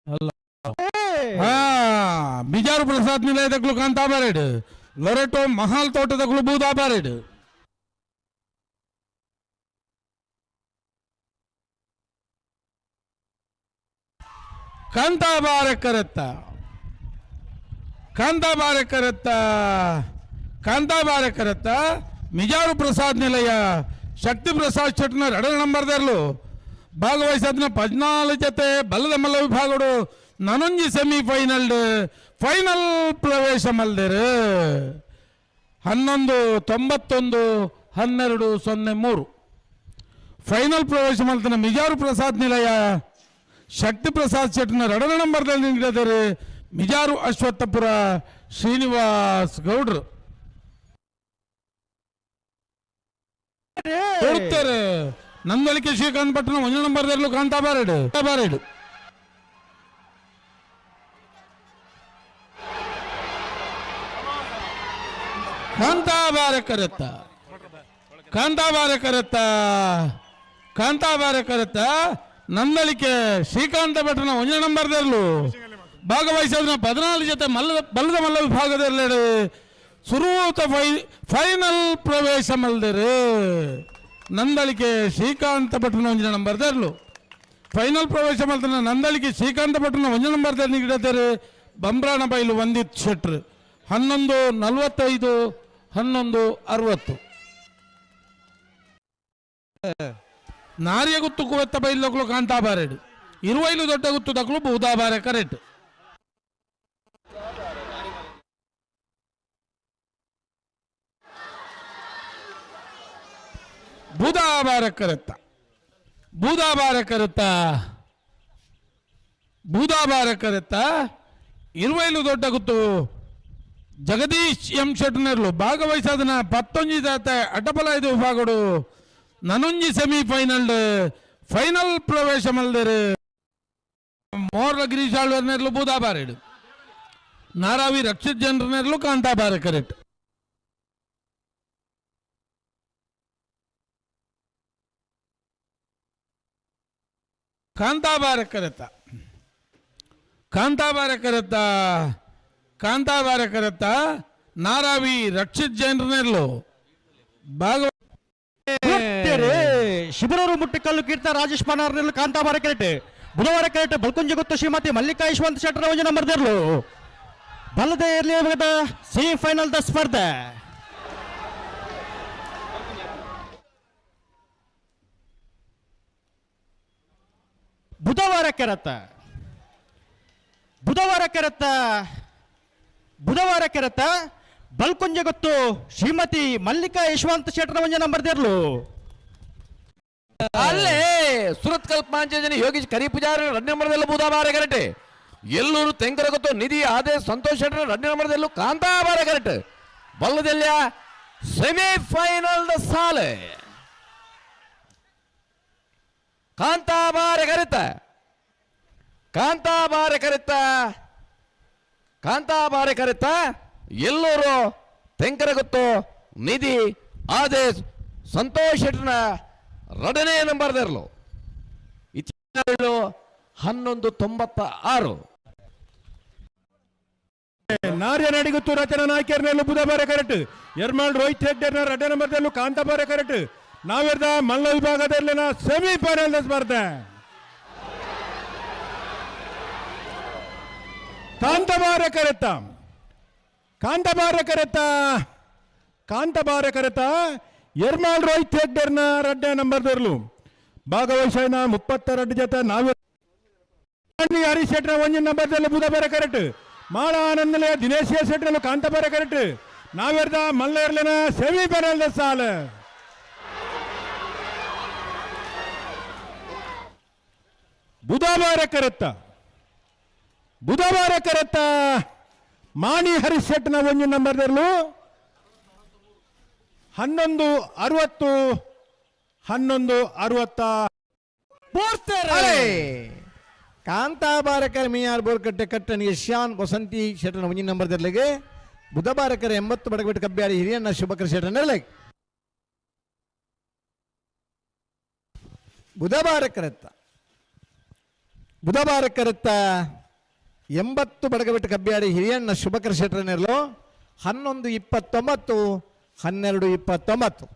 ಅಲ್ಲ ಹಾ ಬಿಜಾರು ಪ್ರಸಾದ್ ನಿಲಯದಗಳು ಕಾಂತಾಬಾರೇಡ್ ಲೊರೆಟೋ ಮಹಾಲ್ ತೋಟದಗಳು ಬೂದಾಬಾರೇಡ್ ಕಾಂತಾಬಾರಕರತ್ತ ಕಾಂತಾಬಾರಕರತ್ತ ಕಾಂತಾಬಾರಕರತ್ತ ಮಿಜಾರು ಪ್ರಸಾದ್ ನಿಲಯ ಶಕ್ತಿ ಪ್ರಸಾದ್ ಶೆಟ್ನರ್ 2 ನಂಬರ್ದರ್ಲು ಭಾಗವಹಿಸಿದ 14 ಜೊತೆ ಬಲ್ಲದ ಮಲ್ಲ ವಿಭಾಗಗಳು ನನೊಂಜಿ ಸೆಮಿಫೈನಲ್ ಫೈನಲ್ ಪ್ರವೇಶ ಮಲ್ದೇರು 11-91-12-03 ಫೈನಲ್ ಪ್ರವೇಶ ಮಲ್ತನ ಮಿಜಾರು ಪ್ರಸಾದ್ ನಿಲಯ ಶಕ್ತಿ ಪ್ರಸಾದ್ ಶೆಟ್ನರ್ 2 ನಂಬರ್ದಲ್ಲಿ ನಿಂತಿದ್ದಾರೆ ಮಿಜಾರು ಅಶ್ವತ್ಥಪುರ ಶ್ರೀನಿವಾಸ್ ಗೌಡ್ರು ಕೊಡ್ತಾರೆ ನಂದಳಿಕೆ ಶ್ರೀಕಾಂತ್ ಪಟ್ಟಣ 1 ನಂಬರ್ದಲ್ಲೂ ಕಾಂತಾಬಾರೇಡ್ ಕಾಂತಾಬಾರಕರತ್ತ ಕಾಂತಾಬಾರಕರತ್ತ ಕಾಂತಾಬಾರಕರತ್ತ ನಂದಳಿಕೆ ಶ್ರೀಕಾಂತ ಪಟ್ಟಣ 1 ನಂಬರ್ದಲ್ಲೂ ಭಾಗವಹಿಸಿದ 14 ಜೊತೆ ಬಲ್ಲದ ಮಲ್ಲ ವಿಭಾಗದಲ್ಲಿ ಸುರೂತ ಫೈನಲ್ ಪ್ರವೇಶ ಮಲ್ದರು ನಂದಳಿಕೆ ಶ್ರೀಕಾಂತ ಪಟ್ಟಣ 1 ನಂಬರ್ದಲ್ಲೂ ಫೈನಲ್ ಪ್ರವೇಶ ಮಲ್ತನ ನಂದಳಿಕೆ ಶ್ರೀಕಾಂತ ಪಟ್ಟಣ 1 ನಂಬರ್ದಲ್ಲಿ ನಿಗಿಡತಾರೆ ಬಂಬ್ರಾಣ ಬೈಲು ವಂದಿತ್ ಶೆಟ್ರ್ 11-45-11-60 ನಾರಿಯ ಗುತ್ತು ಕುವೆತ್ತ ಬೈಲಗಳು ಕಾಂತಾಬಾರೇಡು 20 ದೊಡ್ಡ ಗುತ್ತುದಗಳು ಬೂದಾಬಾರೆ ಕರೆಕ್ಟ್ ಬೂದಾಬಾರಕರತ್ತ ಬೂದಾಬಾರಕರತ್ತ ಬೂದಾಬಾರಕರತ್ತ 20 ದೊಡ್ಡ ಗುತ್ತು ಜಗದೀಶ್ ಎಂ ಶೆಟ್ನರ್ಲು ಭಾಗವಹಿಸಿದ 11 ಜೊತೆ ಅಡ್ಡಬಲ 5 ವಿಭಾಗಗಳು ನನೊಂಜಿ ಸೆಮಿಫೈನಲ್ ಫೈನಲ್ ಪ್ರವೇಶ ಮಲ್ದೇರು ಮೋರ್ಲ ಗಿರೀಶ್ ಆಳ್ವರ್ನೆರ್ಲು ಬೂದಾಬಾರೇಡು ನಾರಾವಿ ರಕ್ಷಿತ್ ಜನರನೆರ್ಲು ಕಾಂತಾಬಾರೆ ಕರೆಕ್ಟ್ ಕಾಂತಾಬಾರಕರತ್ತ ಕಾಂತಾಬಾರಕರತ್ತ ಕಾಂತಾಬಾರಕರತ್ತ ನಾರಾವಿ ರಕ್ಷಿತ್ ಜೈನರ್ನೆರ್ಲು ಭಾಗ ಶಿಬಿರೂರು ಮುಟ್ಟಿಕಲ್ಲು ಕೀರ್ತ ರಾಜೇಶ್ ಪನಾರ್ನೆರ್ಲು ಕಾಂತಾಬಾರೆ ಕರೆಕ್ಟ್ ಬುಧವಾರ ಕರೆಕ್ಟ್ ಬಲ್ಕುಂಜಿ ಗೊತ್ತು ಶ್ರೀಮತಿ ಮಲ್ಲಿಕಾ ಯಶವಂತ್ ಶೆಟ್ಟರ್ 1 ನಂಬರ್ದರ್ಲು ಬಲ್ಲದೆ ಇರಲಿ ಸೆಮಿಫೈನಲ್ ಸ್ಪರ್ಧೆ ಬುಧವಾರ ಕೆರತ್ತ ಬಲ್ಕುಂಜೆ ಗೊತ್ತು ಶ್ರೀಮತಿ ಮಲ್ಲಿಕಾ ಯಶವಂತ್ ಶೆಟ್ಟರ್ 1 ನಂಬರ್ದಿರ್ಲು ಅಲ್ಲೇ ಸುರತ್ ಕಲ್ಪಾಂಚನ ಯೋಗೀಶ್ ಕರಿ ಪೂಜಾರಿ 2 ನಂಬರ್ದಲ್ಲೂ ಬೂದಾಬಾರೆ ಕರೆಕ್ಟ್ ಎಲ್ಲೂರು ತೆಂಕರ ಗೊತ್ತು ನಿಧಿ ಆದೇಶ್ ಸಂತೋಷ್ ಶೆಟ್ಟರ್ 2 ನಂಬರ್ದಲ್ಲೂ ಕಾಂತಾಬಾರೆ ಕರೆಕ್ಟ್ ಬಲ್ಲದೆಲ್ಲ ಸೆಮಿಫೈನಲ್ ಸಾಲೆ ಕಾಂತಾಬಾರೆ ಕರೆತ ಕಾಂತಾಬಾರೆ ಕರೆತ ಕಾಂತಾಬಾರೆ ಕರೆತ ಎಲ್ಲೂರು ತೆಂಕರ ಗೊತ್ತು ನಿಧಿ ಆದೇಶ್ ಸಂತೋಷ್ ಶೆಟ್ಟರ್ನ 2ನೇ ನಂಬರ್ದರ್ಲು 11-96 ನಾರ್ಯ ನಡಿಗುತ್ತು ರಚನಾ ನಾಯ್ಕರ್ನೆಲ್ಲೂ ಬುಧವಾರ ಕರೆಕ್ಟ್ ಯರ್ಮಾಳ್ ರೋಹಿತ್ ಹೆಗ್ಡೆರ್ನ 2 ನಂಬರ್ದಲ್ಲೂ ಕಾಂತಾಬಾರೆ ಕರೆಕ್ಟ್ ನಾವೆರ್ದ ಮಲ್ಲ ವಿಭಾಗದಲ್ಲಿನ ಸೆಮಿಫೈನಲ್ ಸ್ಪರ್ಧೆ ಕಾಂತಾಬಾರೆ ಕರೆತ ಕಾಂತಾಬಾರೆ ಕರೆತ ಕಾಂತಾಬಾರೆ ಕರೆತ ಯರ್ಮಾಳ್ ರೋಹಿತ್ ಹೆಗ್ಡೆರ್ನ 2ನೇ ನಂಬರ್ದರ್ಲು ಭಾಗವಹಿಸಿದ 32 ಜೊತೆ ನಾವೇ ಹರೀಶ್ ಶೆಟ್ರ 1 ನಂಬರ್ದಲ್ಲಿ ಬುಧವಾರ ಕರೆಕ್ಟ್ ಮಾಳ ಆನಂದಲಯ ದಿನೇಶ್ ಶೆಟ್ರಲ್ಲೂ ಕಾಂತಾಬಾರೆ ಕರೆಕ್ಟ್ ನಾವೆರ್ದ ಮಲ್ಲ ಇರ್ಲಿನ ಸೆಮಿಫೈನಲ್ ಸಾಲ ಬುಧವಾರ ಕರೆತ್ತ ಮಾಣಿ ಹರೀಶ್ ಶೆಟ್ನ 1 ನಂಬರ್ದಲ್ಲೂ 11-60 ಕಾಂತಾಬಾರಕರ್ ಮಿಯಾರ್ ಬೋರ್ಕಟ್ಟೆ ಕಟ್ಟನ್ ಯಶಾನ್ ವಸಂತಿ ಶೆಟ್ಟರ್ನ 1 ನಂಬರ್ದಲ್ಲಿಗೆ ಬುಧವಾರಕರ 80 ಬಡಗಬಿಟ್ಟು ಕಬ್ಬ್ಯಾಡಿ ಹಿರಿಯಣ್ಣ ಶುಭಕರ್ ಶೆಟ್ಟರ್ನಲ್ಲಿ ಬುಧವಾರ ಕರೆತ್ತ ಬುಧವಾರ ಕರೆತ್ತ 80 ಬಡಗಬಿಟ್ಟು ಕಬ್ಬಿಯಾಡಿ ಹಿರಿಯಣ್ಣ ಶುಭಕರ ಶೆಟ್ಟರನೆರಲು 11-29 12-29